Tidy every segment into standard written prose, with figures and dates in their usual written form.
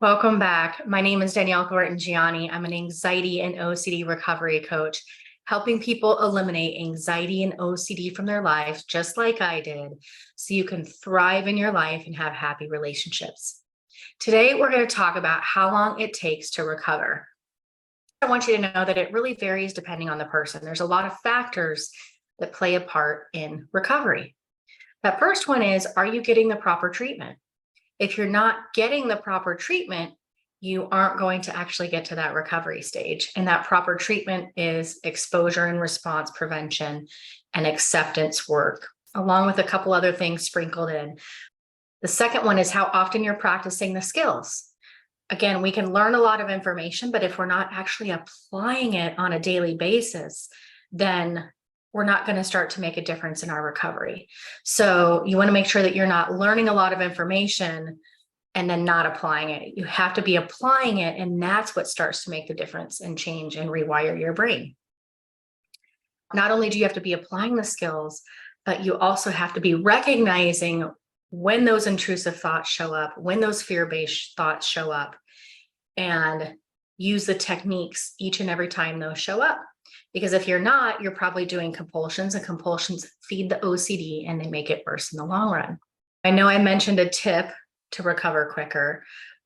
Welcome back. My name is Danielle Jhiani. I'm an anxiety and OCD recovery coach, helping people eliminate anxiety and OCD from their lives, just like I did, so you can thrive in your life and have happy relationships. Today, we're going to talk about how long it takes to recover. I want you to know that it really varies depending on the person. There's a lot of factors that play a part in recovery. That first one is, are you getting the proper treatment? If you're not getting the proper treatment, you aren't going to actually get to that recovery stage. And that proper treatment is exposure and response prevention and acceptance work, along with a couple other things sprinkled in. The second one is how often you're practicing the skills. Again, we can learn a lot of information, but if we're not actually applying it on a daily basis, then we're not going to start to make a difference in our recovery. So you want to make sure that you're not learning a lot of information and then not applying it. You have to be applying it, and that's what starts to make the difference and change and rewire your brain. Not only do you have to be applying the skills, but you also have to be recognizing when those intrusive thoughts show up, when those fear-based thoughts show up, and use the techniques each and every time those show up. Because if you're not, you're probably doing compulsions, and compulsions feed the OCD and they make it worse in the long run. I know I mentioned a tip to recover quicker,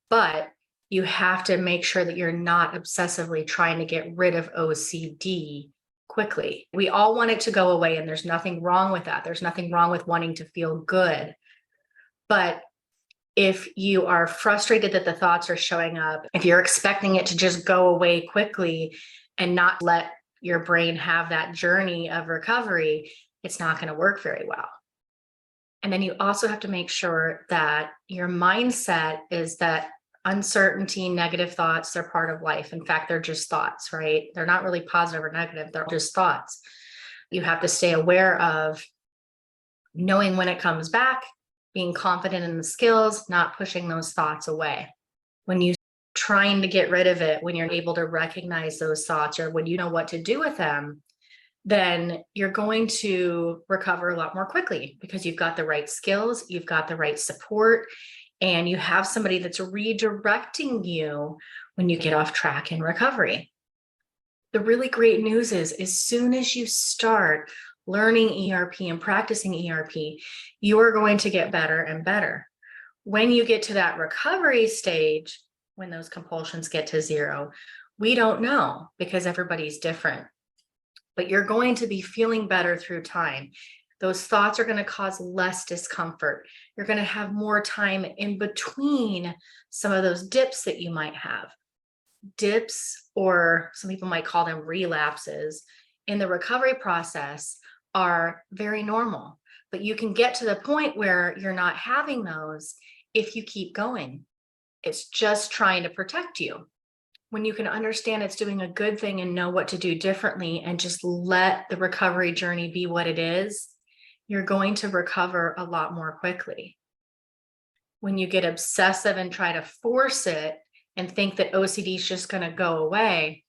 but you have to make sure that you're not obsessively trying to get rid of OCD quickly. We all want it to go away, and there's nothing wrong with that. There's nothing wrong with wanting to feel good. But if you are frustrated that the thoughts are showing up, if you're expecting it to just go away quickly and not let your brain have that journey of recovery, it's not going to work very well. And then you also have to make sure that your mindset is that uncertainty, negative thoughts, they're part of life. In fact, they're just thoughts, right? They're not really positive or negative. They're just thoughts. You have to stay aware of knowing when it comes back, being confident in the skills, not pushing those thoughts away. When you trying to get rid of it, when you're able to recognize those thoughts, or when you know what to do with them, then you're going to recover a lot more quickly because you've got the right skills, you've got the right support, and you have somebody that's redirecting you when you get off track in recovery. The really great news is, as soon as you start learning ERP and practicing ERP, you are going to get better and better. When you get to that recovery stage, when those compulsions get to zero, we don't know because everybody's different. But you're going to be feeling better through time. Those thoughts are going to cause less discomfort. You're going to have more time in between some of those dips that you might have. Dips, or some people might call them relapses, in the recovery process are very normal. But you can get to the point where you're not having those if you keep going. It's just trying to protect you. When you can understand it's doing a good thing and know what to do differently and just let the recovery journey be what it is, you're going to recover a lot more quickly. When you get obsessive and try to force it and think that OCD is just going to go away,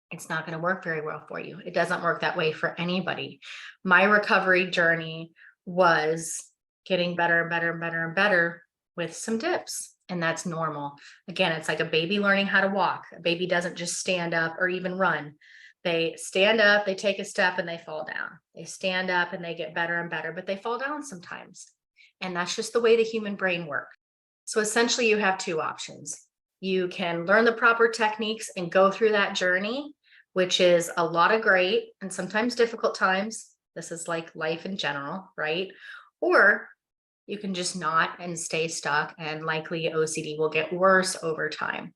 it's not going to work very well for you. It doesn't work that way for anybody. My recovery journey was getting better and better and better and better with some dips. And that's normal. Again, it's like a baby learning how to walk. A baby doesn't just stand up or even run. They stand up, they take a step, and they fall down. They stand up and they get better and better, but they fall down sometimes. And that's just the way the human brain works. So essentially, you have two options. You can learn the proper techniques and go through that journey, which is a lot of great and sometimes difficult times. This is like life in general, right? Or you can just not and stay stuck, and likely OCD will get worse over time.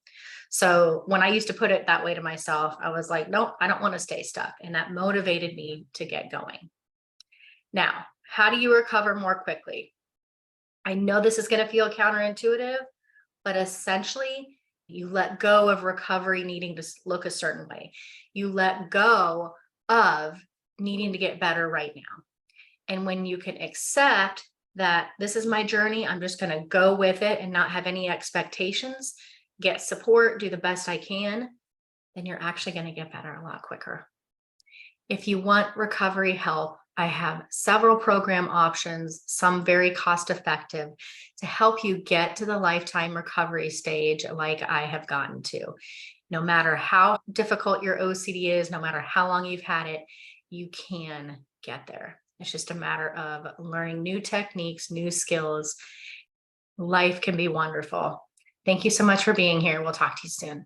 So when I used to put it that way to myself, I was like, nope, I don't want to stay stuck. And that motivated me to get going. Now, how do you recover more quickly? I know this is going to feel counterintuitive, but essentially you let go of recovery needing to look a certain way. You let go of needing to get better right now. And when you can accept that this is my journey, I'm just going to go with it and not have any expectations, get support, do the best I can, then you're actually going to get better a lot quicker. If you want recovery help, I have several program options, some very cost effective, to help you get to the lifetime recovery stage like I have gotten to. No matter how difficult your OCD is, no matter how long you've had it, you can get there. It's just a matter of learning new techniques, new skills. Life can be wonderful. Thank you so much for being here. We'll talk to you soon.